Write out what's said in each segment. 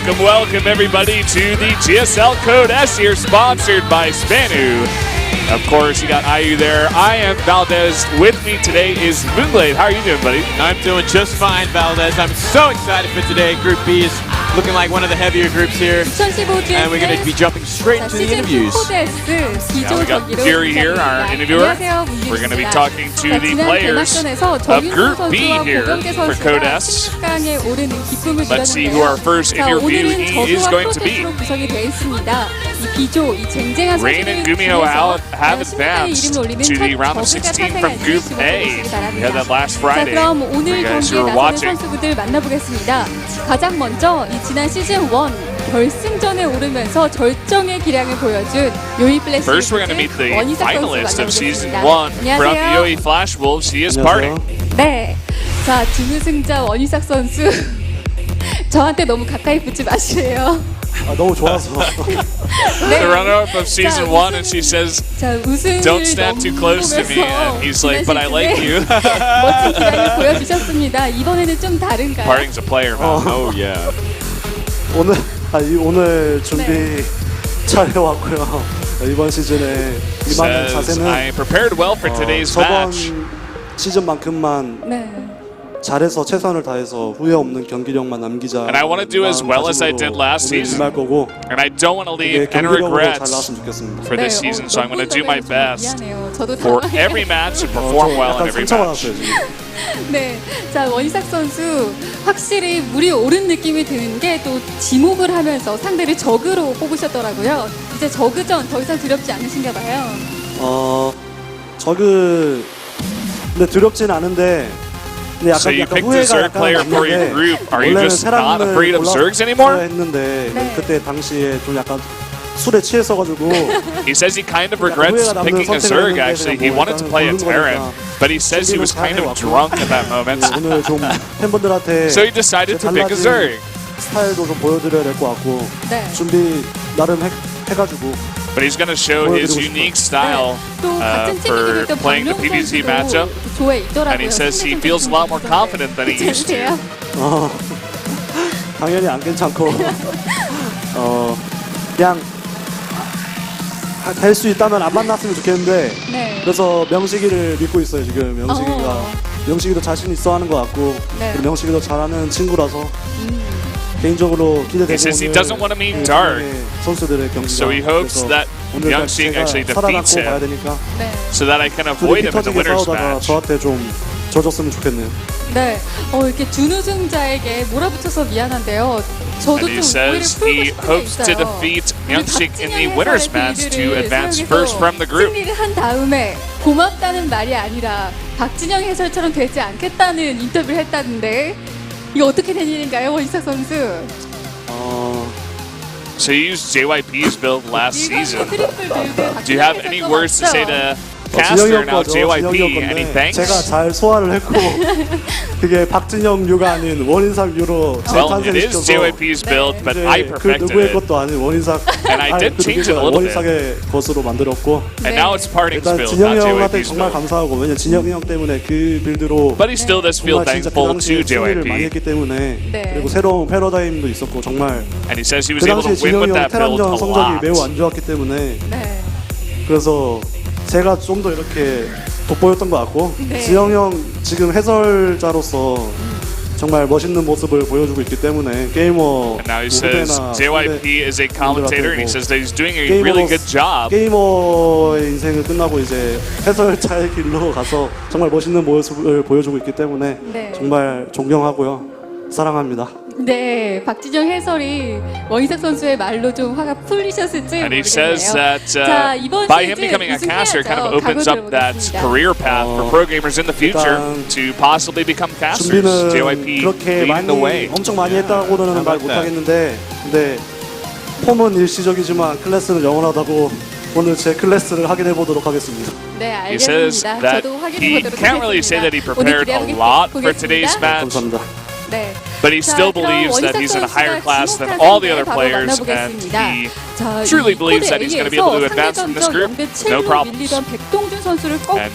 Welcome everybody to the GSL Code S here, sponsored by SBENU. Of course, you got IU there. I am Valdez. With me today is Moonglade. How are you doing, buddy? I'm doing just fine, Valdez. I'm so excited for today. Group B is looking like one of the heavier groups here. And we're going to be jumping straight into the interviews. Yeah, we got Fury here, our interviewer. We're going to be talking to the players of Group B here for Code S. Let's see who our first interviewee is going to be. Rain and Gumiho have advanced to the round of 16 from Group A. We had that last Friday. For you guys who are watching. 가장 먼저 이 지난 시즌 1 결승전에 오르면서 절정의 기량을 보여준 요이 플래시 First, we're going to meet the finalist of season 1 from Yoey Flash Wolves. He is PartinG. 네, 자 준우승자 원희삭 선수 저한테 너무 가까이 붙지 마시래요. 아, 너무 좋아서. The runner-up of season 1, and she says, "Don't stand too close to me." And he's like, "But I like you." 멋진 기량을 보여주셨습니다. 이번에는 좀 다른가요? PartinG's a player, man. Oh yeah. 오늘 준비 잘 해왔고요. 이번 시즌에 이만한 자세는 I prepared well for today's match. 저번 시즌만큼만 잘해서 최선을 다해서 후회 없는 경기력만 남기자. And I want to do as well as I did last season. And I don't want to leave any regrets for this season, so I'm going to do my best for every match and perform well in every match. 네, 자 원희삭 선수 확실히 물이 오른 느낌이 드는 게 또 지목을 하면서 상대를 적으로 뽑으셨더라고요. 이제 저그전 더 이상 두렵지 않으신가 봐요. 저그 근데 두렵진 않은데. So you picked the Zerg player for your group. Are you just not afraid of Zergs anymore? 했는데 그때 당시에 좀 약간 술에 취해서가지고. He says he kind of regrets picking a Zerg. Actually, he wanted to play a Terran, but he says he was kind of drunk at that moment. 오늘 좀 팬분들한테 So he decided to pick a Zerg. 스타일도 좀 보여드려야 될 것 같고 준비 나름 해가지고. But he's going to show his unique style for playing the PvZ matchup. And he says he feels a lot more confident than he used to. 당연히 안 괜찮고 그냥 될 수 있다면 안 만났으면 좋겠는데 그래서 명식이를 믿고 있어요 지금. 명식이도 자신 있어 하는 것 같고 명식이도 잘하는 친구라서 개인적으로 기대되고. He says he doesn't want to meet Dark, so he hopes that Young-Sing actually defeats him, so that I can avoid him in the winners match. 저한테 좀 져줬으면 좋겠네요. 네, 이렇게 준우승자에게 몰아붙여서 미안한데요. 저도 좀 오해를 풀고 싶은 게 있어요. Young-Sing in the winners match to advance first from the group. 승리를 한 다음에 고맙다는 말이 아니라 박진영 해설처럼 되지 않겠다는 인터뷰를 했다는데 이거 어떻게 된 일인가요, 원희삭 선수? So you used JYP's build last season. Do you have any words to say to caster now, JYP? Any thanks? 제가 잘 소화를 했고 그게 박진영류가 아닌 원희삭류로 Well, it is JYP's build, but I perfected 누구의 it. 것도 아닌 원희삭. And I did change it a little bit. 원희삭의 것으로 만들었고. And now it's PartinG's 일단 build, 진영이 not 형한테 JYP's 정말 build. 감사하고 왜냐면 진영이 형 때문에 그 빌드로 But he still does feel 정말 진짜 그 thankful 당시에 to 승리를 많이 JYP. 했기 때문에 그리고 새로운 패러다임도 있었고 정말 And he says he was 그 able 당시에 to win 진영이 with 형 that build a 테란전 성적이 lot. 매우 안 좋았기 때문에 그래서 제가 좀 더 이렇게 돋보였던 것 같고 지영이 형 지금 해설자로서 정말 멋있는 모습을 보여주고 있기 때문에 게이머 And now he says JYP is a commentator, and he says that he's doing a really good job. 게이머의 인생은 끝나고 이제 해설자의 길로 가서 정말 멋있는 모습을 보여주고 있기 때문에 정말 존경하고요. 사랑합니다. 네, 박진영 해설이 원희삭 선수의 말로 좀 화가 풀리셨을지 And he 모르겠네요. says that 자, 이번 by him 시즌 becoming a caster kind of 우승해야죠. opens up that 각오를 career path for pro gamers in the future to possibly become casters. 준비는 JYP 그렇게 leading the way. 엄청 많이 했다고는 말 못하겠는데 근데 폼은 일시적이지만 클래스는 영원하다고 오늘 제 클래스를 확인해 보도록 하겠습니다. 네, He says 알겠습니다. that 저도 확인해 he 보도록 can't really say that he prepared a lot for today's match. 감사합니다. 네. But he still believes that he's in a higher class than all the other players, and he truly believes that he's going to be able to advance from this group, no problems. And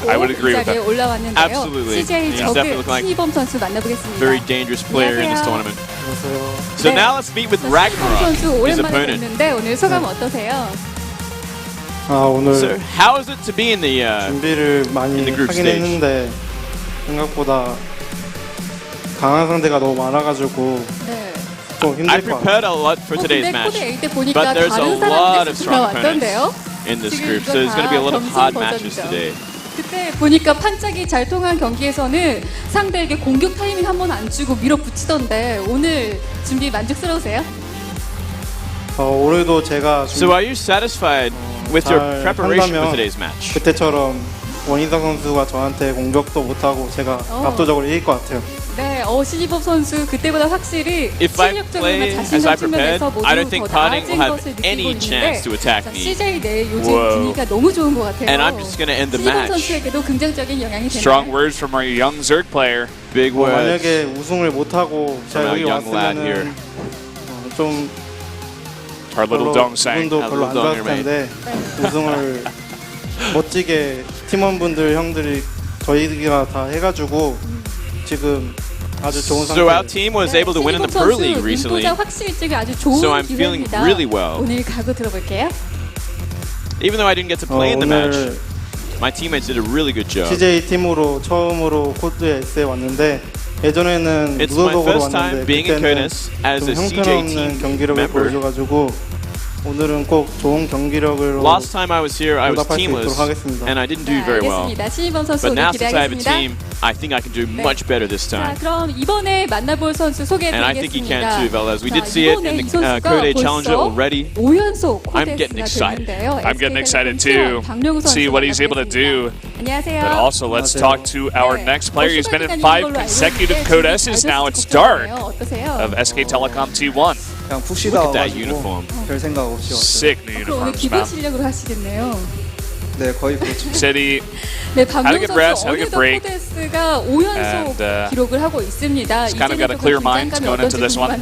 I would agree with that. Absolutely. He's definitely looking like a very dangerous player in this tournament. So now let's meet with Ragnarok, his opponent. So how is it to be in the 준비를 많이 group 하긴 stage? 했는데 생각보다 강한 상대가 너무 많아가지고 좀 힘들 I 것 같아요. prepared a lot for today's match, but there's a lot of strong opponents in this group, so there's going to be a lot of hard matches today. 그때 보니까 판짝이 잘 통한 경기에서는 상대에게 공격 타이밍 한 번 안 주고 밀어붙이던데 오늘 준비 만족스러우세요? 올해도 제가 So are you satisfied with your preparation for today's match? 그때처럼 원희석 선수가 저한테 공격도 못하고 제가 압도적으로 이길 것 같아요. 네, 신이법 선수 그때보다 확실히 If I 실력적으로나 play as I 자신감 prepared, 측면에서 모두 I don't think 더 PartinG 나아진 will have 것을 느끼고 any 있는데 chance to attack 자, me. CJ 내 요즘 Whoa. 분위기가 너무 좋은 것 같아요. And I'm just going to end the 신이법 match. 선수에게도 긍정적인 영향이 Strong 되나요? words from our young Zerg player. Big words. 만약에 우승을 못하고 제가 From 여기 our young lad here. 왔으면은 좀 Our little dong sang. 기분도 별로 안 좋았을 텐데 우승을 멋지게 팀원분들 형들이 저희가 다 해가지고 지금 아주 좋은 So our 상태. team was able to win in the Pro League recently, 눈도자 확실히 찍기 아주 좋은 so I'm feeling 기회입니다. really well. 오늘 각오 들어볼게요. Even though I didn't get to play in the match, 오늘 my teammates did a really good job. CJ 팀으로 처음으로 코드 S에 왔는데 예전에는 It's my 누더덕으로 first time 왔는데 being in 그때는 Code S as 좀 a CJ 형편없는 team 경기력을 member. 보여줘가지고 오늘은 꼭 좋은 경기력으로 Last time I was here, I was 보답할 수 teamless, 있도록 하겠습니다. and I didn't do very well. 알겠습니다. 신이범 선수 But 오늘 now since I have a 기대하겠습니다. team, I think I can do much better this 자, time. 그럼 이번에 만나볼 선수 And I think he can 소개해드리겠습니다. too, Valdez. We 자, did see it 이번에 in 이 the 선수가 Code A 벌써 Challenger already. 5연속 I'm getting excited. I'm getting excited too. See what he's able to do. 안녕하세요. But also, let's talk to our 네. next player. He's been in 슈퍼 5 기간인 걸로 알고 consecutive 있는데 Code 지금 S's now. It's 알려주고 Dark 싶어요. 어떠세요? of SK Telecom T1. 그냥 푹 쉬다 Look at that 와가지고 uniform. 별 생각 없이 왔어요. Sick new 그럼 오늘 uniforms, 기본 man. 실력으로 하시겠네요. 네, 거의 그렇죠. Said he 네, Had a 박명 good rest, 선수 had a good 어느덧 break. 코데스가 5연속 And, 기록을 하고 있습니다. he's kind of got a clear mind going into this one.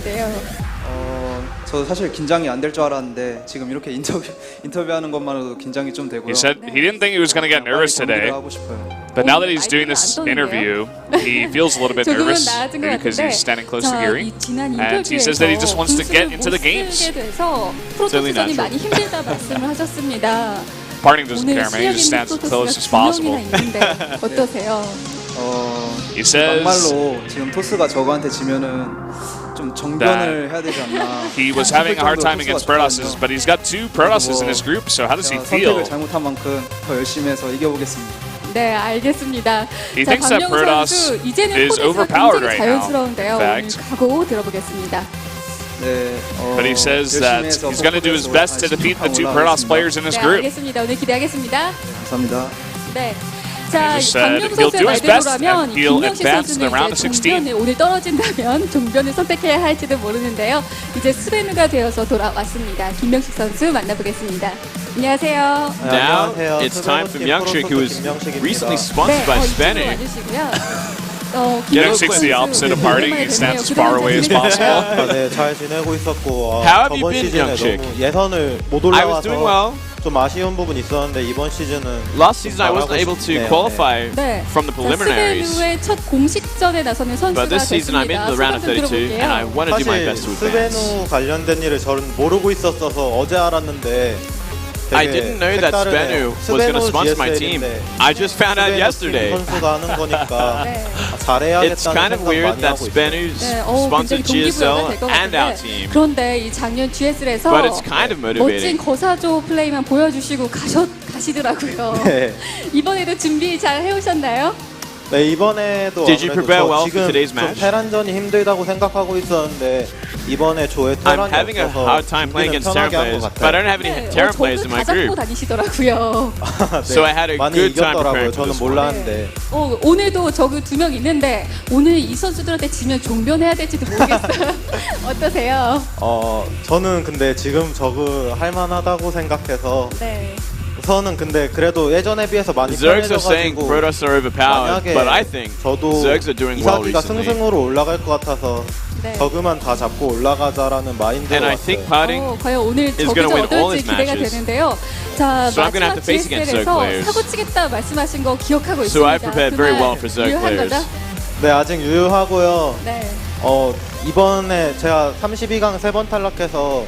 저 사실 긴장이 안 될 줄 알았는데 지금 이렇게 인터뷰하는 것만으로도 긴장이 좀 되고요. He said he didn't think he was going to get nervous today, 하고 싶어요. but now that he's doing this interview, he feels a little bit 조금은 nervous 나아진 것 because 같은데 he's standing close to 자, Geary. 이 지난 And he says that he just wants to get into the 분수를 못 games. 쓰게 돼서 프로토스전이 많이 힘들다 말씀을 하셨습니다. PartinG doesn't 오늘 care, man. He just 실력 있는 stands as close as 프로토스가 두 possible. 명이나 있는데 어떠세요? He says 막말로 지금 토스가 저거한테 지면은 좀 정변을 해야 되지 않나. he was having a hard time against Protosses, but he's got 2 Protosses in his group, so how does he feel? 선택을 잘못한 만큼 더 열심히 해서 이겨보겠습니다. 네, 알겠습니다. He 자, thinks that 박명수 Protoss 선수 이제는 is 코데스가 overpowered 굉장히 right now. 자연스러운데요. In 오늘 fact. 각오 들어보겠습니다. 네, But he says that he's going to do his best to defeat the 2 Protoss players in his 네, group. 알겠습니다. 오늘 기대하겠습니다. 감사합니다. 네. 자, He just said 박명수 he'll 선수의 do his best 말대로라면 and he'll 김명식 advance to the 선수는 round of 이제 16. 종변을 오늘 떨어진다면 종변을 선택해야 할지도 모르는데요. 이제 스베누가 되어서 돌아왔습니다. 김명식 선수 만나보겠습니다. 안녕하세요. Now it's time for Myungshik, who was recently sponsored by SBENU. Myungshik's the opposite of PartinG. He stands as far away as possible. 네, 잘 지내고 있었고 How have you 저번 been, 시즌에 Myungshik? 너무 예선을 못 I was doing well. 올라와서 좀 아쉬운 부분이 있었는데 이번 시즌은 Last season I 잘하고 wasn't able to 싶네요. qualify 네. from the preliminaries. 스베누의 첫 공식전에 나서는 선수가 But this season I'm in 됐습니다. the round of 소감 좀 32 and I 들어볼게요. want to do my 사실 best to advance. 스베누 관련된 일을 저는 모르고 있었어서 어제 알았는데 I didn't know that SBENU was going to sponsor my team. I just found out yesterday. 선수가 하는 거니까 네. 잘해야겠다는 It's kind of 생각 weird 많이 that 하고 있어요. SBENU's 네, sponsored 굉장히 동기부여가 GSL 될것 and our 같은데 team. 그런데 이 작년 GSL에서 But it's kind of 멋진 motivating. 거사조 플레이만 보여주시고 가시더라고요. 네. 이번에도 준비 잘 해오셨나요? 네, 이번에도 Did you 아무래도 prepare 저 well for 지금 today's 좀 match? 테란전이 힘들다고 생각하고 있었는데 이번에 조에 I'm 테란이 having a 없어서 hard time playing 준비는 against Terran 편하게 한 players, 것 but I 같아요. don't have any 네, Terran players in my 다 잡고 group. 다니시더라고요. So I had a 많이 good time 이겼더라고요. preparing for 저는 this one. 몰랐는데 오늘도 저그 2명 있는데 오늘 이 선수들한테 지면 종변해야 될지도 모르겠어요. 어떠세요? 저는 근데 지금 저그 할만하다고 생각해서 네. 우선은 근데 그래도 예전에 비해서 많이 Zergs are saying 편해져가지고 Protoss are overpowered, 만약에 but I think 저도 Zergs are doing well 이사기가 recently. 승승으로 올라갈 것 같아서 저그만 다 잡고 올라가자라는 마인드로 And I 왔어요. think PartinG 과연 오늘 is gonna win all 어떨지 his 기대가 matches. 되는데요. 자, So I'm gonna have 마지막 to face against Zerg GSL에서 players. 사고 치겠다 말씀하신 거 기억하고 있습니다. So I prepared very well for Zerg 유효한 players. 거죠? 네, 아직 유효하고요. 네. 이번에 제가 32강 3번 탈락해서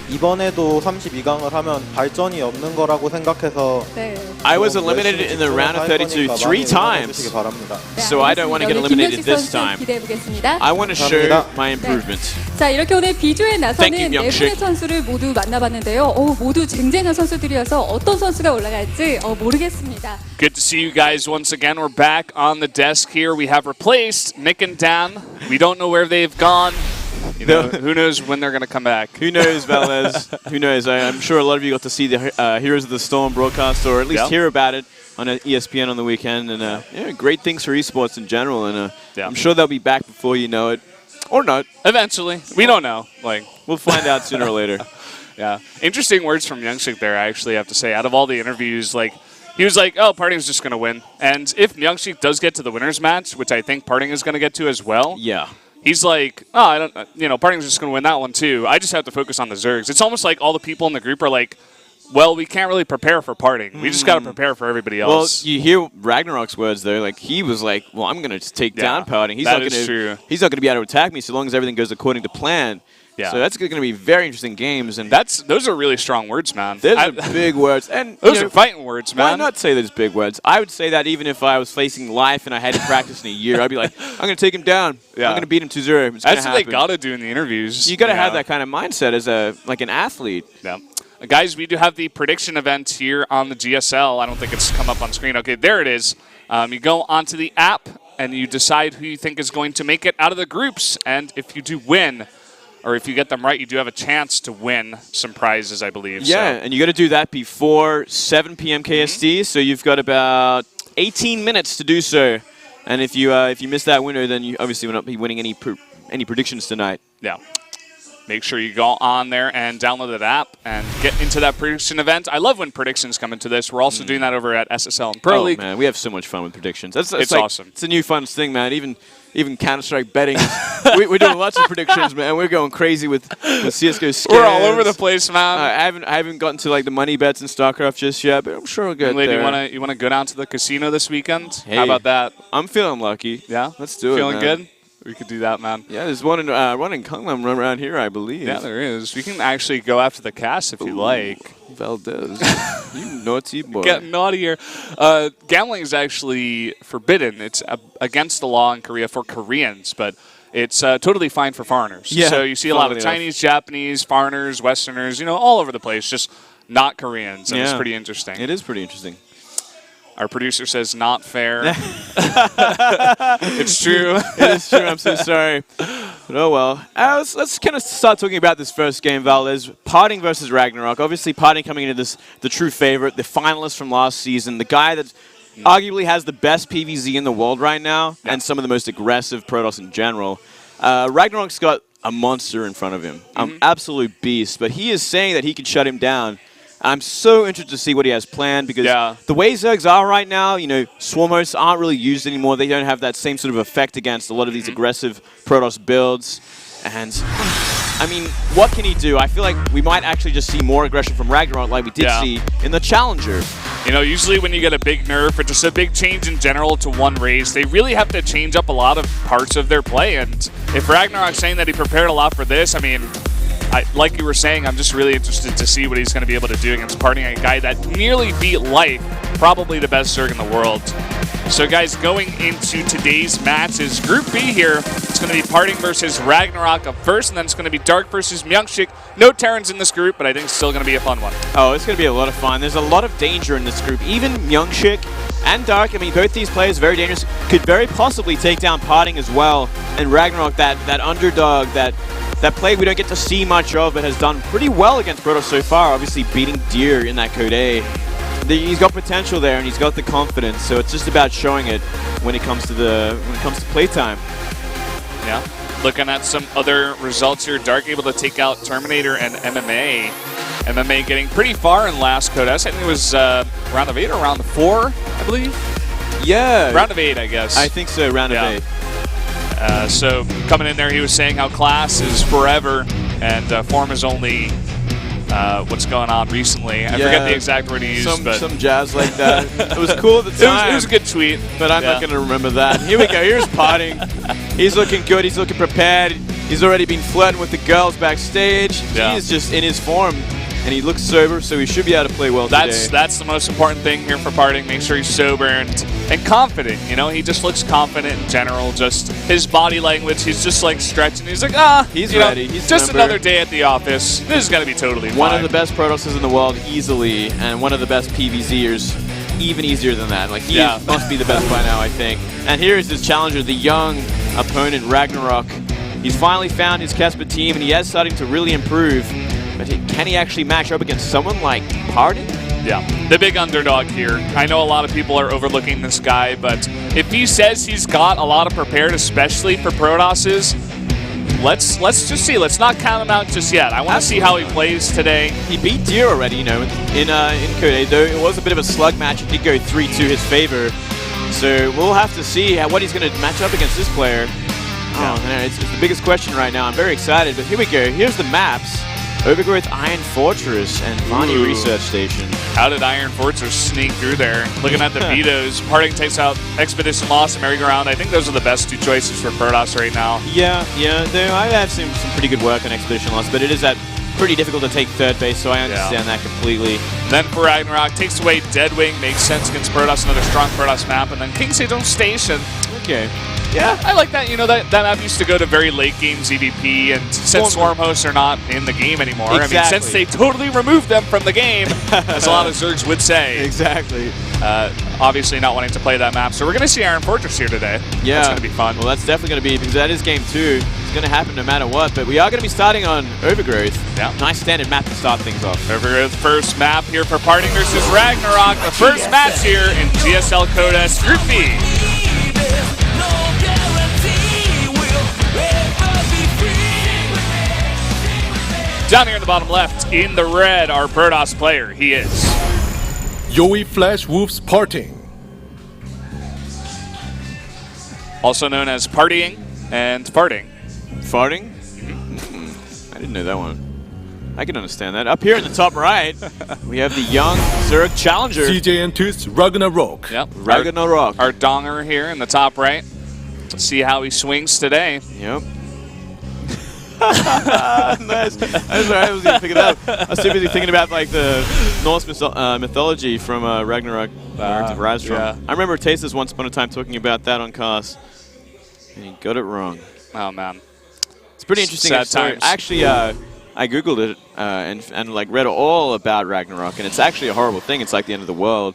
이번에도 32강을 하면 발전이 없는 거라고 생각해서 네. I was eliminated in the round of 32 3 times. 바랍니다. So I don't want to get eliminated this time. 기대해 보겠습니다. I want to show 감사합니다. my improvement. 자, 이렇게 오늘 비조에 Thank 나서는 you, 네 분의 명식. 선수를 모두 만나봤는데요. 모두 쟁쟁한 선수들이어서 어떤 선수가 올라갈지 모르겠습니다. Good to see you guys once again. We're back on the desk here. We have replaced Nick and Dan. We don't know where they've gone. You know, who knows when they're going to come back. Who knows, Valdez? Who knows? I'm sure a lot of you got to see the Heroes of the Storm broadcast, or at least hear about it on ESPN on the weekend. And yeah, great things for esports in general. And I'm sure they'll be back before you know it, or not. Eventually. We don't know. Like, we'll find out sooner or later. Yeah. Interesting words from Myungshik there, I actually have to say. Out of all the interviews, like, he was like, oh, PartinG's just going to win. And if Myungshik does get to the winner's match, which I think PartinG is going to get to as well, Yeah. he's like, oh, I don't, PartinG's just going to win that one too. I just have to focus on the Zergs. It's almost like all the people in the group are like, well, we can't really prepare for PartinG. We just got to prepare for everybody else. Well, you hear Ragnarok's words there. Like, he was like, well, I'm going to take down PartinG. He's that not is gonna, true. He's not going to be able to attack me so long as everything goes according to plan. Yeah. So that's going to be very interesting games. And Those are really strong words, man. those are big words. And those are fighting words, man. Why not say those big words? I would say that even if I was facing life and I hadn't practiced in a year, I'd be like, I'm going to take him down. Yeah. I'm going to beat him 2-0. That's what they got to do in the interviews. You got to have that kind of mindset as an athlete. Yeah. Guys, we do have the prediction event here on the GSL. I don't think it's come up on screen. Okay, there it is. You go onto the app and you decide who you think is going to make it out of the groups. And if you do win, or if you get them right, you do have a chance to win some prizes, I believe. Yeah, and you got to do that before 7 p.m. KST. So you've got about 18 minutes to do so. And if you miss that window, then you obviously will not be winning any predictions tonight. Yeah. Make sure you go on there and download that app and get into that prediction event. I love when predictions come into this. We're also doing that over at SSL and Pro League. Man, we have so much fun with predictions. It's like, awesome. It's a new fun thing, man. Even Counter-Strike betting. We're doing lots of predictions, man. We're going crazy with CSGO scans. We're all over the place, man. I haven't gotten to like the money bets in StarCraft just yet, but I'm sure we'll get there. You wanna go down to the casino this weekend? Hey, how about that? I'm feeling lucky. Yeah? Let's do it, Feeling man. good? We could do that, man. Yeah, there's one in Gangnam around here, I believe. Yeah, there is. We can actually go after the cast if you like. Valdez, you naughty boy. Get naughtier. Gambling is actually forbidden. It's against the law in Korea for Koreans, but it's totally fine for foreigners. Yeah, so you see a lot of Chinese, Japanese, foreigners, Westerners, all over the place, just not Koreans. And it's pretty interesting. It is pretty interesting. Our producer says not fair. It's true. It is true. I'm so sorry. But oh well. Let's kind of start talking about this first game, Valdez. PartinG versus Ragnarok. Obviously, PartinG coming into this, the true favorite, the finalist from last season, the guy that arguably has the best PvZ in the world right now, and some of the most aggressive Protoss in general. Ragnarok's got a monster in front of him, an absolute beast, but he is saying that he can shut him down. I'm so interested to see what he has planned because the way Zergs are right now, swarm hosts aren't really used anymore. They don't have that same sort of effect against a lot of these aggressive Protoss builds. And, I mean, what can he do? I feel like we might actually just see more aggression from Ragnarok like we did see in the Challenger. Usually when you get a big nerf or just a big change in general to one race, they really have to change up a lot of parts of their play. And if Ragnarok's saying that he prepared a lot for this, I mean, like you were saying, I'm just really interested to see what he's going to be able to do against PartinG, a guy that nearly beat Life, probably the best Zerg in the world. So guys, going into today's match is Group B here. It's going to be PartinG versus Ragnarok up first, and then it's going to be Dark versus Myungshik. No Terrans in this group, but I think it's still going to be a fun one. Oh, it's going to be a lot of fun. There's a lot of danger in this group. Even Myungshik and Dark, I mean, both these players very dangerous, could very possibly take down PartinG as well. And Ragnarok, that underdog, that play we don't get to see much of, but has done pretty well against Protoss so far, obviously beating Deer in that Code A. He's got potential there, and he's got the confidence, so it's just about showing it when it comes to playtime. Yeah. Looking at some other results here, Dark able to take out Terminator and MMA. MMA getting pretty far in last Code S. I think it was round of 8 or round of 4, I believe. Yeah. Round of 8, I guess. I think so, round of 8. So coming in there, he was saying how class is forever and form is only what's going on recently. I forget the exact word he used, but some jazz like that. It was cool at the time. It was a good tweet, but I'm not going to remember that. Here we go. Here's PartinG. He's looking good. He's looking prepared. He's already been flirting with the girls backstage. Yeah. He's just in his form, and he looks sober, so he should be able to play well today. That's the most important thing here for PartinG. Make sure he's sober and confident. You know, he just looks confident in general. Just his body language, he's just like stretching. He's like, he's ready. He's just another day at the office. This is gonna be totally fine. One of the best Protossers in the world, easily, and one of the best PvZers, even easier than that. Like he must be the best by now, I think. And here is his challenger, the young opponent Ragnarok. He's finally found his Casper team, and he is starting to really improve. But can he actually match up against someone like PartinG? Yeah, the big underdog here. I know a lot of people are overlooking this guy, but if he says he's got a lot of prepared, especially for Protosses, let's just see. Let's not count him out just yet. I want to see how he plays today. He beat Deer already, you know, in Code A, though it was a bit of a slug match. It did go 3 to his favor. So we'll have to see what he's going to match up against this player. Oh, man, it's the biggest question right now. I'm very excited, but here we go. Here's the maps. Overgrowth, Iron Fortress, and Varney Research Station. How did Iron Fortress sneak through there? Looking at the vetoes, PartinG takes out Expedition Lost and Merry-Go-Round. I think those are the best 2 choices for Protoss right now. Yeah. Though I have seen some pretty good work on Expedition Lost, but it is pretty difficult to take third base, so I understand that completely. Then for Ragnarok, takes away Deadwing, makes sense against Protoss, another strong Protoss map, and then King Sejong Station. Okay. Yeah, I like that. You know, that map used to go to very late game ZVP, and since Swarm hosts are not in the game anymore, exactly. I mean, since they totally removed them from the game, as a lot of Zergs would say. Exactly. Obviously not wanting to play that map, so we're going to see Iron Fortress here today. Yeah. That's going to be fun. Well, that's definitely going to be, because that is game 2. It's going to happen no matter what, but we are going to be starting on Overgrowth. Yeah. Nice standard map to start things off. Overgrowth first map here for PartinG versus Ragnarok. The first match here in GSL Code S Group B. Down here in the bottom left, in the red, our Protoss player. He is Yoey Flash Wolves PartinG. Also known as PartinG and Farting. Farting? I didn't know that one. I can understand that. Up here in the top right, we have the young Zerg challenger. CJN2's Ragnarok. Yep. Ragnarok. Our donger here in the top right. Let's see how he swings today. Yep. Nice. I'm sorry, I was going to pick it up. I was too busy thinking about like the Norse mythology from Ragnarok, where it rise from. Yeah. I remember Tasteless once upon a time talking about that on cast, and he got it wrong. Oh man, it's pretty interesting. Sad times. Actually, I googled it and like read all about Ragnarok, and it's actually a horrible thing. It's like the end of the world.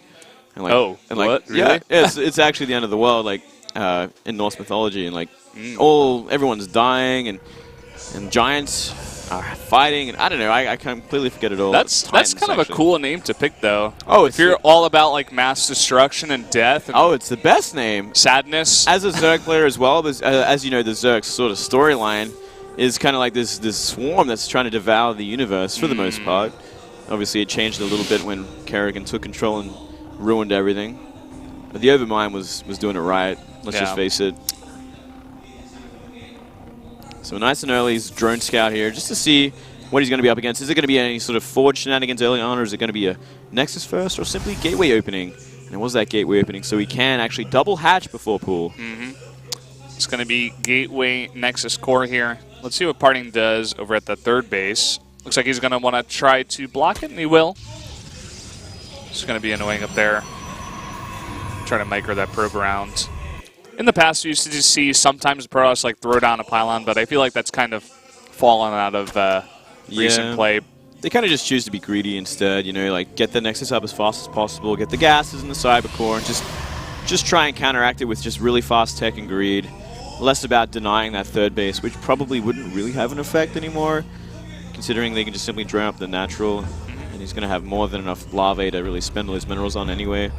And like, what? Really? Yeah, it's actually the end of the world, like in Norse mythology, and like everyone's dying and giants are fighting, and I don't know. I completely forget it all. That's kind of a cool name to pick, though. Oh, if you're all about like mass destruction and death. And it's the best name. Sadness. As a Zerg player as well, as you know, the Zerg sort of storyline is kind of like this swarm that's trying to devour the universe for the most part. Obviously, it changed a little bit when Kerrigan took control and ruined everything. But the Overmind was doing it right. Let's just face it. So nice and early, he's drone scout here just to see what he's going to be up against. Is it going to be any sort of forward shenanigans early on, or is it going to be a Nexus first, or simply gateway opening? And it was that gateway opening, so he can actually double hatch before pool. It's going to be gateway Nexus core here. Let's see what PartinG does over at the third base. Looks like he's going to want to try to block it, and he will. It's going to be annoying up there. Trying to micro that probe around. In the past, we used to just see sometimes Protoss like throw down a pylon, but I feel like that's kind of fallen out of recent play. They kind of just choose to be greedy instead, you know, like get the Nexus up as fast as possible, get the gases in the cyber core, and just try and counteract it with just really fast tech and greed. Less about denying that third base, which probably wouldn't really have an effect anymore, considering they can just simply drone up the natural, and he's going to have more than enough larvae to really spend all his minerals on anyway.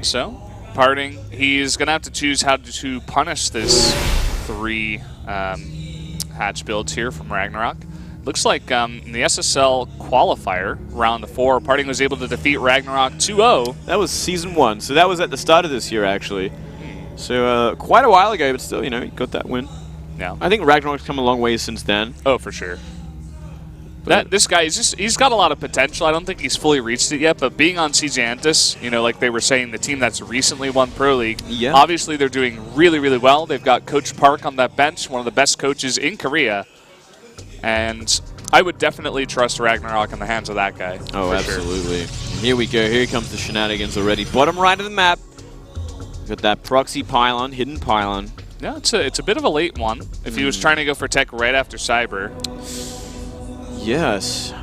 So, PartinG, he's going to have to choose how to punish this 3 hatch builds here from Ragnarok. Looks like in the SSL qualifier, round 4, PartinG was able to defeat Ragnarok 2-0. That was Season 1, so that was at the start of this year, actually. So quite a while ago, but still, you know, he got that win. Yeah. I think Ragnarok's come a long way since then. Oh, for sure. This guy is he's got a lot of potential. I don't think he's fully reached it yet, but being on CJ Antis, you know, like they were saying, the team that's recently won Pro League, obviously they're doing really, really well. They've got Coach Park on that bench, one of the best coaches in Korea. And I would definitely trust Ragnarok in the hands of that guy. Oh, absolutely. Sure. Here we go. Here comes the shenanigans already. Bottom right of the map. Got that proxy pylon, hidden pylon. Yeah, it's a bit of a late one. If he was trying to go for tech right after Cyber. Yes.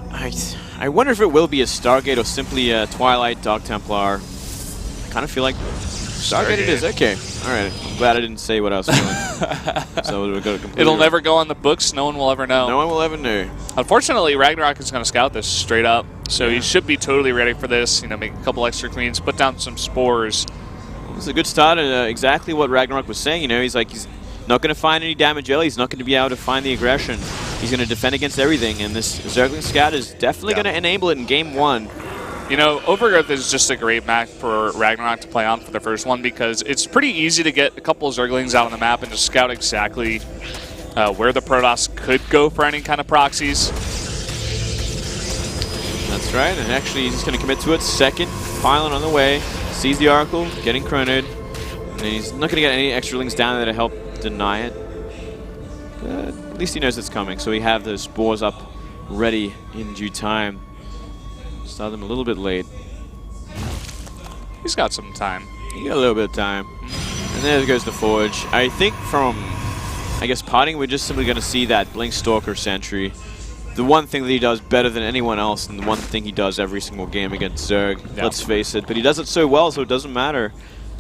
I wonder if it will be a Stargate or simply a Twilight Dark Templar. I kind of feel like Stargate it is. Okay. All right. I'm glad I didn't say what I was feeling. So we'll go completely It'll never go on the books. No one will ever know. No one will ever know. Unfortunately, Ragnarok is going to scout this straight up. So he should be totally ready for this. You know, make a couple extra queens, put down some spores. It was a good start, and exactly what Ragnarok was saying. You know, he's like, he's not going to find any damage early. He's not going to be able to find the aggression. He's going to defend against everything, and this Zergling Scout is definitely going to enable it in Game 1. You know, Overgrowth is just a great map for Ragnarok to play on for the first one because it's pretty easy to get a couple of Zerglings out on the map and just scout exactly where the Protoss could go for any kind of proxies. That's right, and actually he's going to commit to it. Second pylon on the way. Sees the Oracle, getting chronoed. And he's not going to get any extra links down there to help deny it. But at least he knows it's coming, so we have those spores up ready in due time. Start them a little bit late. He's got some time. He got a little bit of time. And there goes the Forge. I think from, I guess, PartinG, we're just simply going to see that Blink Stalker Sentry. The one thing that he does better than anyone else, and the one thing he does every single game against Zerg, let's face it. But he does it so well, so it doesn't matter.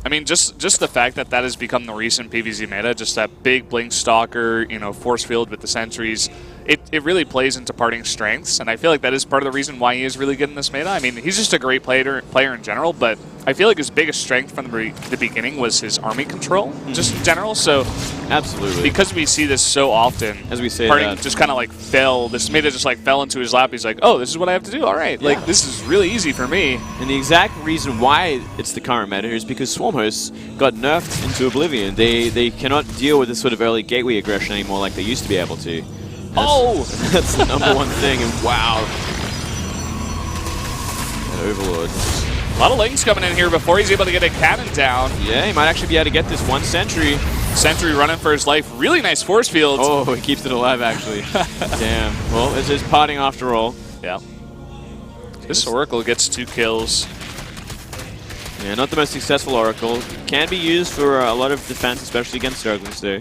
I mean, just the fact that that has become the recent PvZ meta, just that big Blink Stalker, you know, force field with the sentries, it really plays into PartinG's strengths, and I feel like that is part of the reason why he is really good in this meta. I mean, he's just a great player in general, but I feel like his biggest strength from the beginning was his army control, just in general. So, absolutely, because we see this so often, as we say, PartinG just kind of like fell. This meta just like fell into his lap. He's like, oh, this is what I have to do. All right, like this is really easy for me. And the exact reason why it's the current meta is because Swarm hosts got nerfed into oblivion. They cannot deal with this sort of early gateway aggression anymore like they used to be able to. That's the number one thing, and wow. Overlord. A lot of lanes coming in here before he's able to get a cannon down. Yeah, he might actually be able to get this one sentry. Sentry running for his life. Really nice force field. Oh, he keeps it alive, actually. Damn. Well, it's his PartinG after all. Yeah. This Oracle gets 2 kills. Yeah, not the most successful Oracle. Can be used for a lot of defense, especially against Zerglings, though.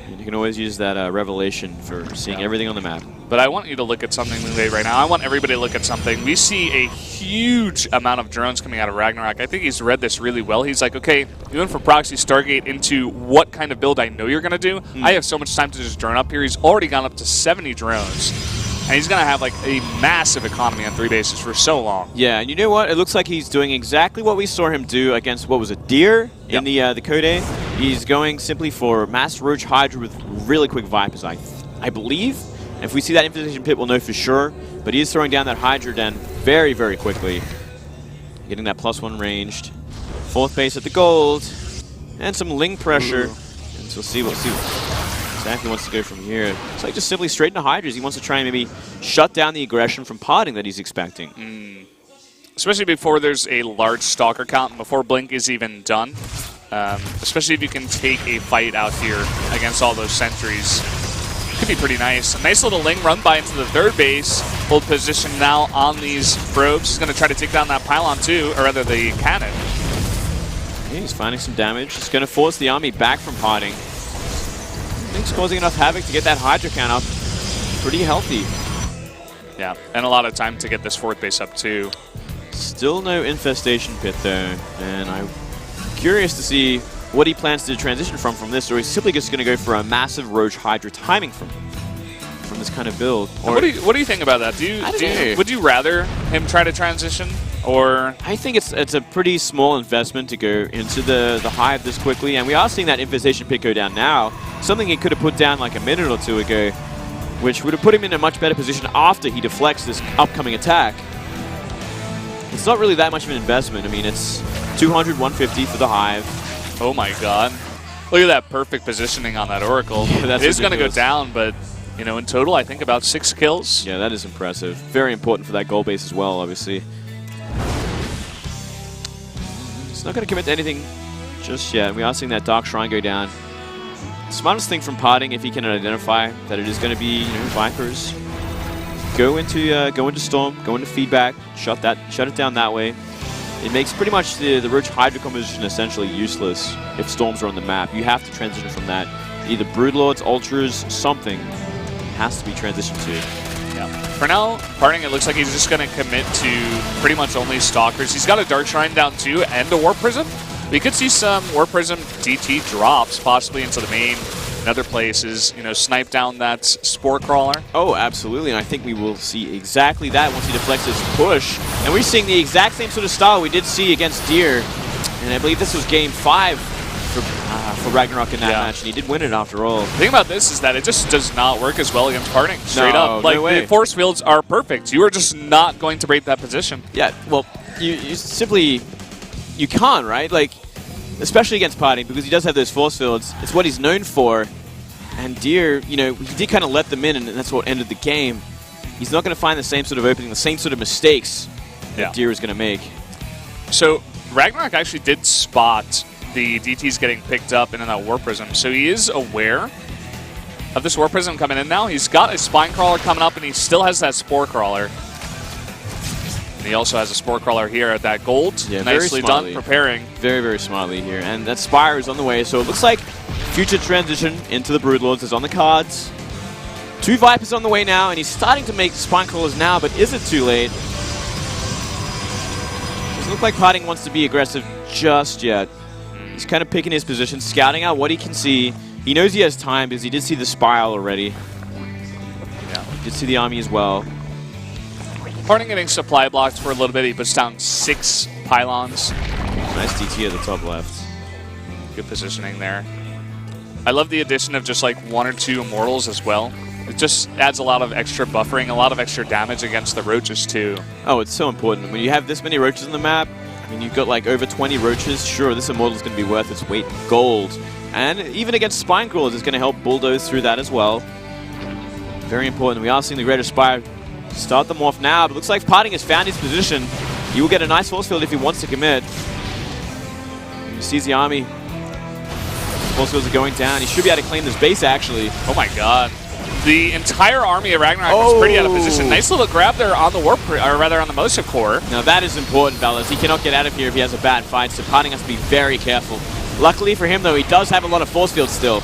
And you can always use that Revelation for seeing everything on the map. But I want you to look at something right now. I want everybody to look at something. We see a huge amount of drones coming out of Ragnarok. I think he's read this really well. He's like, okay, you went from Proxy Stargate into what kind of build I know you're going to do. I have so much time to just drone up here. He's already gone up to 70 drones. And he's going to have like a massive economy on 3 bases for so long. Yeah, and you know what? It looks like he's doing exactly what we saw him do against, what was it, Deer in the Code A. He's going simply for Mass Roach Hydra with really quick Vipers, I believe. And if we see that Infestation Pit, we'll know for sure. But he is throwing down that Hydra Den very, very quickly. Getting that +1 ranged. 4th base at the gold. And some Ling pressure. And so we'll see exactly wants to go from here. It's like just simply straight into Hydras. He wants to try and maybe shut down the aggression from PartinG that he's expecting. Especially before there's a large Stalker count and before Blink is even done. Especially if you can take a fight out here against all those sentries. Could be pretty nice. A nice little Ling run by into the 3rd base. Hold position now on these probes. He's going to try to take down that pylon too, or rather the cannon. Yeah, he's finding some damage. He's going to force the army back from PartinG. Blink's causing enough havoc to get that Hydra count up. Pretty healthy. Yeah, and a lot of time to get this 4th base up too. Still no Infestation Pit though, and I'm curious to see what he plans to transition from this, or he's simply just going to go for a massive Roach Hydra timing from this kind of build. Or what do you think about that? Would you rather him try to transition, or? I think it's a pretty small investment to go into the Hive this quickly, and we are seeing that Infestation Pit go down now. Something he could have put down like a minute or two ago. which would have put him in a much better position after he deflects this upcoming attack. It's not really that much of an investment. I mean, it's 200, 150 for the Hive. Oh my god. Look at that perfect positioning on that Oracle. Yeah, that's it is going to go ridiculous. down, but you know, in total, I think about 6 kills. Yeah, that is impressive. Very important for that goal base as well, obviously. It's not going to commit to anything just yet. We are seeing that Dark Shrine go down. Smartest thing from PartinG, if he can identify that it is going to be, Vipers, go into Storm, go into feedback, shut it down that way. It makes pretty much the Roach Hydra composition essentially useless if Storms are on the map. You have to transition from that. Either Broodlords, Ultras, something has to be transitioned to. Yeah. For now, PartinG, it looks like he's just going to commit to pretty much only Stalkers. He's got a Dark Shrine down too and a Warp Prism. We could see some Warp Prism DT drops possibly into the main and other places, snipe down that Spore Crawler. Oh, absolutely, and I think we will see exactly that once he deflects his push. And we're seeing the exact same sort of style we did see against Deer. And I believe this was game 5 for Ragnarok in that match, and he did win it after all. The thing about this is that it just does not work as well against PartinG, straight up. Like, no way. the force fields are perfect. You are just not going to break that position. Yeah, well, you simply, you can't, right? Like, especially against PartinG, because he does have those force fields. It's what he's known for. And Deer, he did kind of let them in, and that's what ended the game. He's not going to find the same sort of opening, the same sort of mistakes that Deer is going to make. So, Ragnarok actually did spot the DTs getting picked up into that Warp Prism, so he is aware of this Warp Prism coming in now. He's got a Spine Crawler coming up, and he still has that Spore Crawler. And he also has a Spore Crawler here at that gold. Yeah, nicely done, preparing. Very, very smartly here. And that Spire is on the way, so it looks like future transition into the Broodlords is on the cards. 2 Vipers on the way now, and he's starting to make Spine Crawlers now, but is it too late? Doesn't look like PartinG wants to be aggressive just yet. He's kind of picking his position, scouting out what he can see. He knows he has time because he did see the Spiral already. Yeah, he did see the army as well. PartinG getting supply blocked for a little bit. He puts down 6 pylons. Nice DT at the top left. Good positioning there. I love the addition of just like 1 or 2 Immortals as well. It just adds a lot of extra buffering, a lot of extra damage against the Roaches too. Oh, it's so important. When you have this many Roaches on the map, I mean, you've got like over 20 Roaches. Sure, this Immortal is going to be worth its weight in gold. And even against Spine Crawlers, it's going to help bulldoze through that as well. Very important. We are seeing the Greater Spire start them off now, but looks like PartinG has found his position. He will get a nice force field if he wants to commit. He sees the army. Force fields are going down. He should be able to claim this base, actually. Oh my god. The entire army of Ragnarok is pretty out of position. Nice little grab there on the on the Mosa core. Now that is important, fellas. He cannot get out of here if he has a bad fight, so PartinG has to be very careful. Luckily for him, though, he does have a lot of force fields still.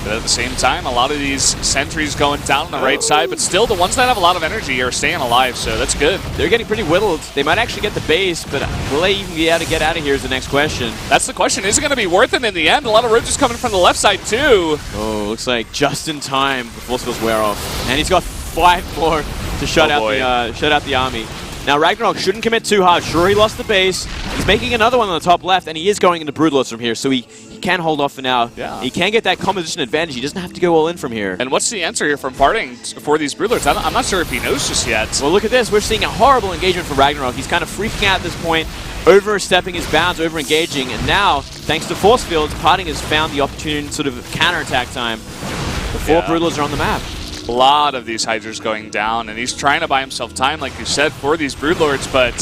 But at the same time, a lot of these sentries going down on the right side, but still the ones that have a lot of energy are staying alive, so that's good. They're getting pretty whittled. They might actually get the base, but will they even be able to get out of here is the next question. That's the question. Is it going to be worth it in the end? A lot of Roaches coming from the left side, too. Oh, looks like just in time the force fields wear off. And he's got 5 more to shut out the army. Now, Ragnarok shouldn't commit too hard. Sure, he lost the base. He's making another one on the top left, and he is going into Broodlords from here, so he can hold off for now. Yeah. He can get that composition advantage. He doesn't have to go all in from here. And what's the answer here from PartinG for these Broodlords? I'm not sure if he knows just yet. Well, look at this. We're seeing a horrible engagement from Ragnarok. He's kind of freaking out at this point, overstepping his bounds, over-engaging, and now, thanks to force fields, PartinG has found the opportune sort of counter-attack time. The 4 Broodlords are on the map. A lot of these Hydras going down, and he's trying to buy himself time, like you said, for these Broodlords, but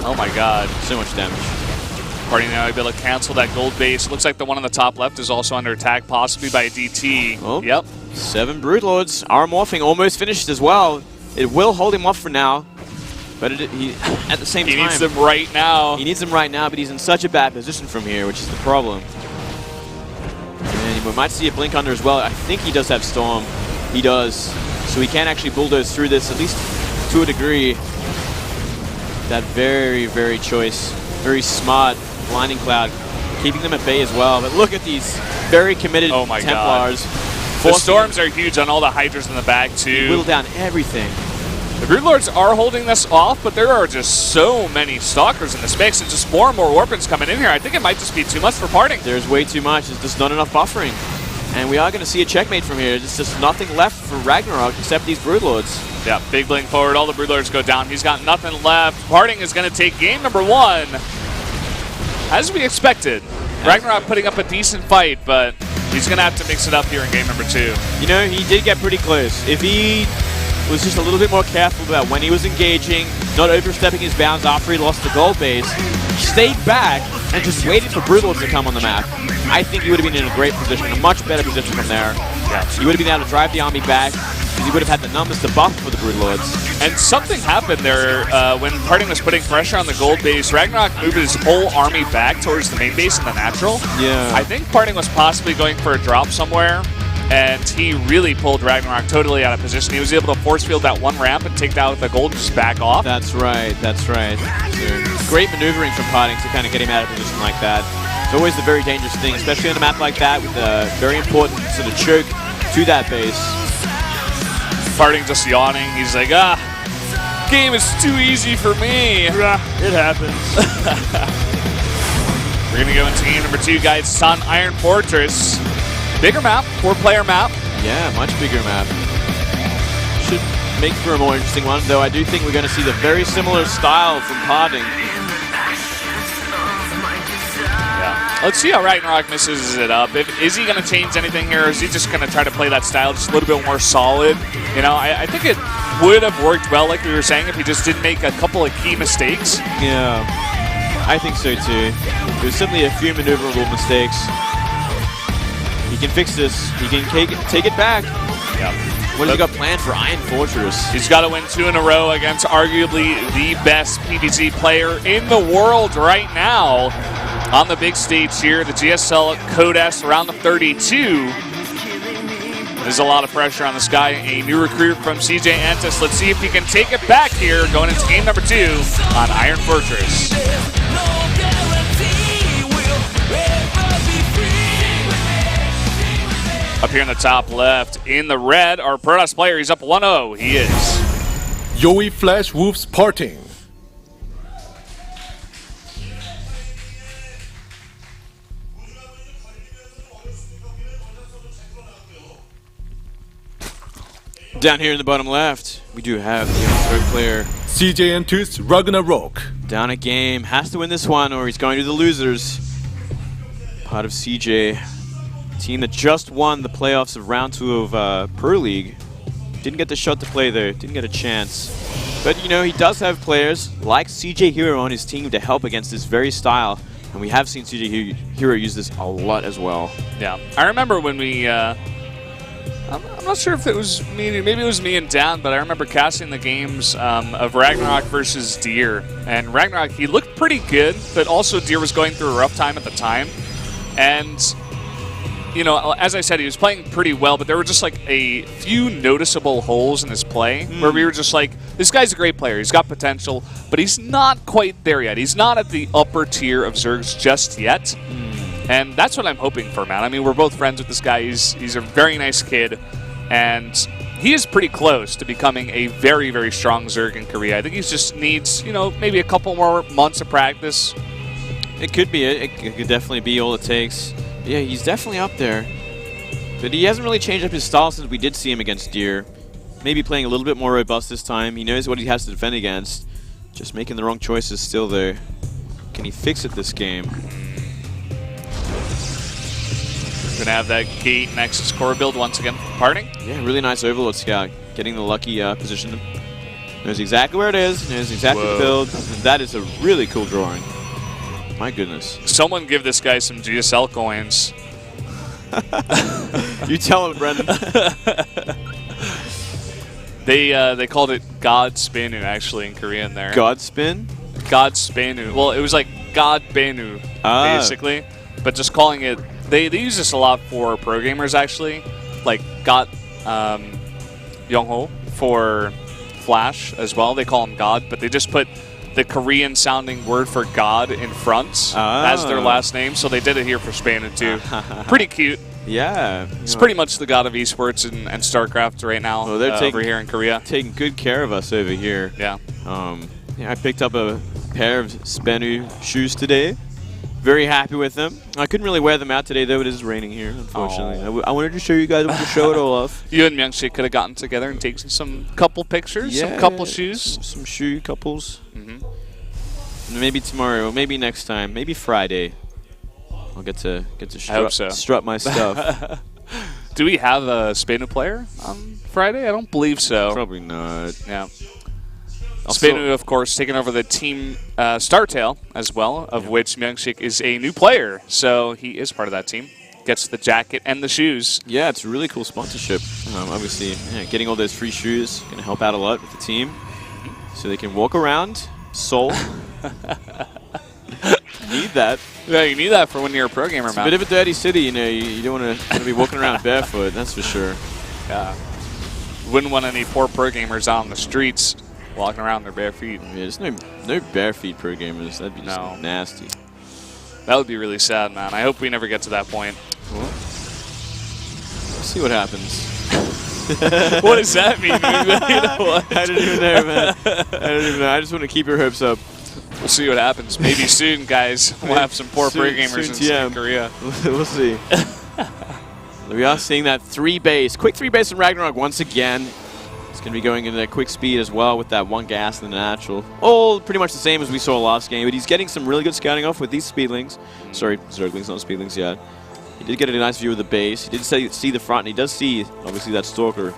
oh my god. So much damage. PartinG now able to cancel that gold base. Looks like the one on the top left is also under attack, possibly by a DT. Oh, yep. 7 Broodlords are morphing, almost finished as well. It will hold him off for now, but he at the same time... He needs them right now. He needs them right now, but he's in such a bad position from here, which is the problem. And we might see a blink under as well. I think he does have Storm. He does. So he can actually bulldoze through this, at least to a degree. That very, very very smart Blinding Cloud, keeping them at bay as well. But look at these very committed Templars. The storms are huge on all the Hydras in the back, too. Whittle down everything. The Broodlords are holding this off, but there are just so many Stalkers in this mix, and just more and more Warpins coming in here. I think it might just be too much for PartinG. There's way too much. There's just not enough buffering. And we are going to see a checkmate from here. There's just nothing left for Ragnarok except these Broodlords. Yeah, big blink forward. All the Broodlords go down. He's got nothing left. PartinG is going to take game number 1. As we expected. Ragnarok putting up a decent fight, but he's going to have to mix it up here in game number 2. You know, he did get pretty close. If he was just a little bit more careful about when he was engaging, not overstepping his bounds after he lost the gold base, stayed back and just waited for Broodlords to come on the map, I think he would have been in a great position, a much better position from there. Yeah. He would have been able to drive the army back, because he would have had the numbers to buff for the Broodlords. And something happened there when PartinG was putting pressure on the gold base. Ragnarok moved his whole army back towards the main base in the natural. Yeah. I think PartinG was possibly going for a drop somewhere, and he really pulled Ragnarok totally out of position. He was able to force field that one ramp and take out the gold and just back off. That's right, that's right. So, great maneuvering from PartinG to kind of get him out of position like that. It's always a very dangerous thing, especially on a map like that with a very important sort of choke to that base. PartinG just yawning. He's like, game is too easy for me. It happens. We're going to go into game number 2, guys. It's on Iron Fortress. Bigger map, 4-player map. Yeah, much bigger map. Should make for a more interesting one, though I do think we're going to see the very similar style from PartinG. Yeah. Let's see how Ragnarok misses it up. Is he going to change anything here, or is he just going to try to play that style just a little bit more solid? You know, I think it would have worked well, like we were saying, if he just didn't make a couple of key mistakes. Yeah, I think so too. There's simply a few maneuverable mistakes. He can fix this. He can take it back. Yeah. What has he got planned for Iron Fortress? He's got to win 2 in a row against arguably the best PvZ player in the world right now. On the big stage here, the GSL Code S around the 32. There's a lot of pressure on this guy, a new recruit from CJ Antis. Let's see if he can take it back here going into game number 2 on Iron Fortress. Up here in the top left, in the red, our Protoss player, he's up 1-0. He is. Yowie Flash Wolves PartinG. Down here in the bottom left, we do have the third player. CJ Antis Ragnarok. Down a game, has to win this one or he's going to the losers. Part of CJ. Team that just won the playoffs of round 2 of Pro League. Didn't get the shot to play there, didn't get a chance. But you know, he does have players like CJ Hero on his team to help against this very style. And we have seen CJ Hero use this a lot as well. Yeah, I remember when we, I'm not sure if it was me, maybe it was me and Dan, but I remember casting the games of Ragnarok versus Deer. And Ragnarok, he looked pretty good, but also Deer was going through a rough time at the time. And you know, as I said, he was playing pretty well, but there were just like a few noticeable holes in his play where we were just like, this guy's a great player. He's got potential, but he's not quite there yet. He's not at the upper tier of Zergs just yet. And that's what I'm hoping for, man. I mean, we're both friends with this guy. He's a very nice kid, and he is pretty close to becoming a very, very strong Zerg in Korea. I think he just needs, you know, maybe a couple more months of practice. It could be it. It could definitely be all it takes. Yeah, he's definitely up there. But he hasn't really changed up his style since we did see him against Deer. Maybe playing a little bit more robust this time. He knows what he has to defend against. Just making the wrong choices still there. Can he fix it this game? We're gonna have that gate Nexus core build once again. PartinG? Yeah, really nice Overlord Scout. Getting the lucky position. Knows exactly where it is. Knows exactly the build. And that is a really cool drawing. My goodness. Someone give this guy some GSL coins. You tell him, Brendan. They called it God SBENU actually in Korean there. God spin? God SBENU. Well, it was like God BENU basically, but just calling it. They use this a lot for pro gamers actually, like God Yongho for Flash as well. They call him God, but they just put the Korean sounding word for God in front as their last name, so they did it here for SBENU too. Pretty cute. Yeah. It's pretty much the god of esports and StarCraft right now over here in Korea. Taking good care of us over here. Yeah. Yeah, I picked up a pair of SBENU shoes today. Very happy with them. I couldn't really wear them out today, though. It is raining here, unfortunately. I wanted to show you guys what to show it all off. You and Myung-Sik could have gotten together and taken some couple pictures, some couple shoes. Some shoe couples. Maybe tomorrow, or maybe next time, maybe Friday. I'll get to strut my stuff. Do we have a SBENU player on Friday? I don't believe so. Probably not. Yeah. SBENU, of course, taking over the team Startail as well, of which Myung-Sik is a new player. So he is part of that team. Gets the jacket and the shoes. Yeah, it's a really cool sponsorship. Obviously, getting all those free shoes going to help out a lot with the team. So they can walk around Seoul. You need that. Yeah, you need that for when you're a pro gamer, It's man. a bit of a dirty city, you know. You don't want to be walking around barefoot, that's for sure. Yeah. Wouldn't want any poor pro gamers out on the streets walking around their bare feet. Yeah, there's no bare feet pro gamers. That'd be just nasty. That would be really sad, man. I hope we never get to that point. Well, let's see what happens. What does that mean? You know what? I don't even know, man. I don't even know. I just want to keep your hopes up. We'll see what happens. Maybe soon, guys. We'll have some poor pro gamers in South Korea. We'll see. We are seeing that quick 3 base from Ragnarok once again. It's going to be going into that quick speed as well with that 1 gas and the natural. All pretty much the same as we saw last game, but he's getting some really good scouting off with these speedlings. Sorry, Zerglings, not speedlings yet. He did get a nice view of the base. He did see the front, and he does see, obviously, that Stalker.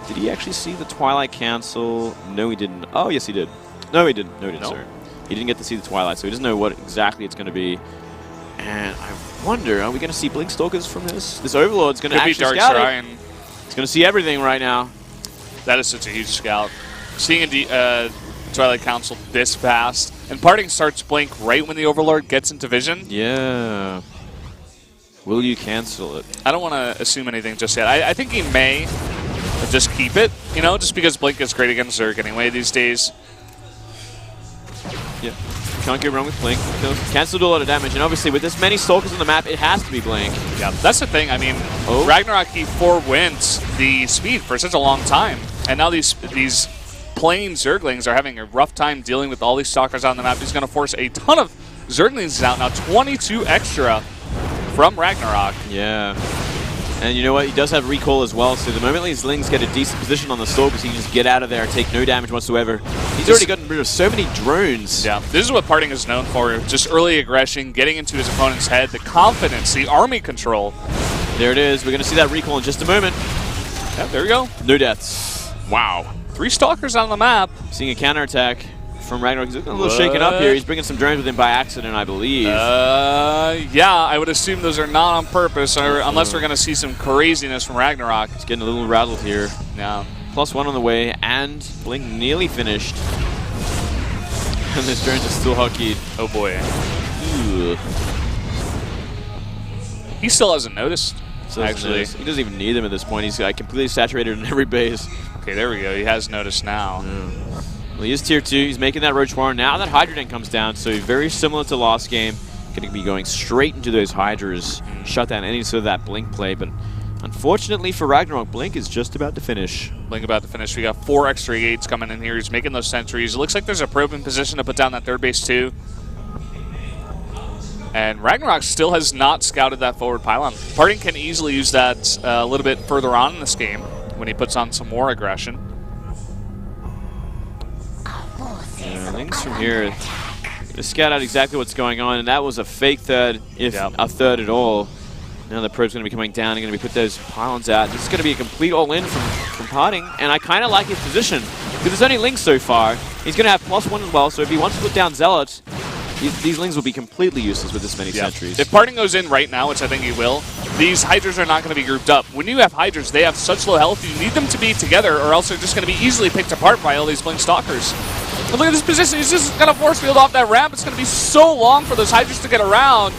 Did he actually see the Twilight cancel? No, he didn't. Oh, yes, he did. No, he didn't. No, he didn't, sorry. He didn't get to see the Twilight, so he doesn't know what exactly it's going to be. And I wonder, are we going to see Blink Stalkers from this? This Overlord's going to actually scout it. It's going to see everything right now. That is such a huge scout. Seeing a Twilight Council this fast, and PartinG starts Blink right when the Overlord gets into vision. Yeah. Will you cancel it? I don't want to assume anything just yet. I think he may just keep it, you know, just because Blink is great against Zerg anyway these days. Yeah. Can't go wrong with Blink. Cancel do a lot of damage, and obviously with this many Stalkers on the map, it has to be Blink. Yeah, that's the thing. I mean, Ragnarok, he forewent the speed for such a long time, and now these plain Zerglings are having a rough time dealing with all these Stalkers on the map. He's going to force a ton of Zerglings out now, 22 extra from Ragnarok. Yeah. And you know what? He does have recall as well, so the moment these Lings get a decent position on the Stalkers, he can just get out of there and take no damage whatsoever. He's already gotten rid of so many drones. Yeah, this is what PartinG is known for, just early aggression, getting into his opponent's head, the confidence, the army control. There it is. We're going to see that recall in just a moment. Yeah, there we go. No deaths. Wow. 3 Stalkers on the map. Seeing a counterattack from Ragnarok. He's looking a little shaken up here. He's bringing some drones with him by accident, I believe. Yeah, I would assume those are not on purpose, or unless we're going to see some craziness from Ragnarok. He's getting a little rattled here. Yeah. +1 on the way, and Blink nearly finished. And this drones are still hotkeyed. Oh boy. Ugh. He still hasn't noticed, actually. He doesn't even need them at this point. He's completely saturated in every base. Okay, there we go. He has noticed now. Yeah. Well, he is tier 2. He's making that Roach Warren. Now that Hydra Den comes down, so very similar to last game. Going to be going straight into those Hydras, shut down any sort of that Blink play. But unfortunately for Ragnarok, Blink is just about to finish. Blink about to finish. We got 4 extra gates coming in here. He's making those sentries. It looks like there's a probe in position to put down that 3rd base too. And Ragnarok still has not scouted that forward pylon. PartinG can easily use that a little bit further on in this game when he puts on some more aggression. Yeah, Lings from here to scout out exactly what's going on, and that was a fake 3rd, if a 3rd at all. Now the probe's going to be coming down and going to be put those pylons out. This is going to be a complete all-in from PartinG, and I kind of like his position because there's only Lings so far. He's going to have +1 as well, so if he wants to put down Zealots, these Lings will be completely useless with this many sentries. If PartinG goes in right now, which I think he will, these Hydras are not going to be grouped up. When you have Hydras, they have such low health, you need them to be together, or else they're just going to be easily picked apart by all these Blink Stalkers. But look at this position. He's just going to force field off that ramp. It's going to be so long for those Hydras to get around.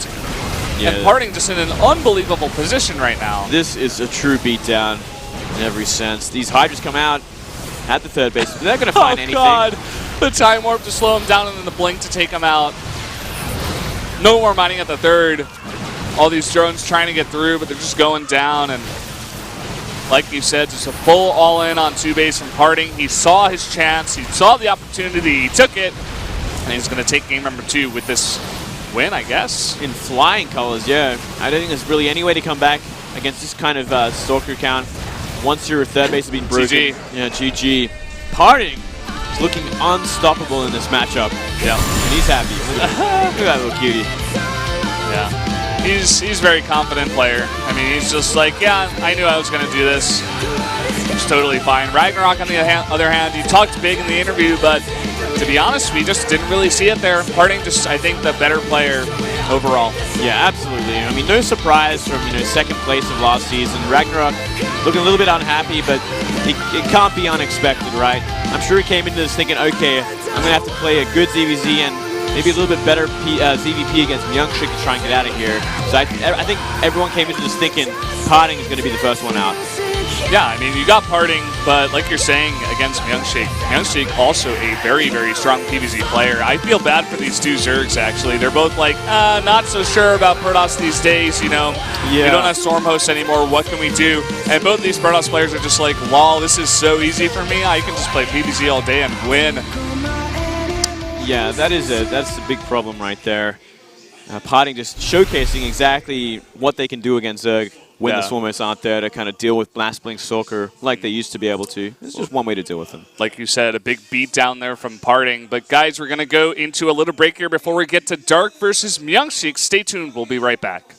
Yeah. And PartinG just in an unbelievable position right now. This is a true beatdown in every sense. These Hydras come out at the 3rd base. They're not going to find anything. Oh, God. The Time Warp to slow him down and then the Blink to take him out. No more mining at the 3rd. All these drones trying to get through, but they're just going down. And like you said, just a full all-in on 2 base from PartinG. He saw his chance. He saw the opportunity. He took it. And he's going to take game number 2 with this win, I guess. In flying colors, yeah. I don't think there's really any way to come back against this kind of Stalker count. Once your third base has been broken. GG. Yeah, GG. PartinG is looking unstoppable in this matchup. Yeah. And he's happy. Look at that little cutie. Yeah. He's a very confident player. I mean, he's just like, yeah, I knew I was going to do this. It's totally fine. Ragnarok, on the other hand, he talked big in the interview, but to be honest, we just didn't really see it there. PartinG just, I think, the better player overall. Yeah, absolutely. I mean, no surprise from, second place of last season. Ragnarok looking a little bit unhappy, but it can't be unexpected, right? I'm sure he came into this thinking, okay, I'm going to have to play a good ZVZ and maybe a little bit better ZVP against Myungshik to try and get out of here. So I think everyone came into this thinking PartinG is going to be the first one out. Yeah, I mean, you got PartinG, but like you're saying, against Myungshik, Myungshik also a very, very strong PvZ player. I feel bad for these two Zergs, actually. They're both like, not so sure about Protoss these days, Yeah. We don't have Stormhost anymore, what can we do? And both of these Protoss players are just like, lol, this is so easy for me, I can just play PvZ all day and win. Yeah, that's the big problem right there. PartinG just showcasing exactly what they can do against Zerg when the Swarmers aren't there to kind of deal with Blast Blink Stalker like they used to be able to. It's just one way to deal with them. Like you said, a big beat down there from PartinG. But guys, we're going to go into a little break here before we get to Dark versus Myungshik. Stay tuned, we'll be right back.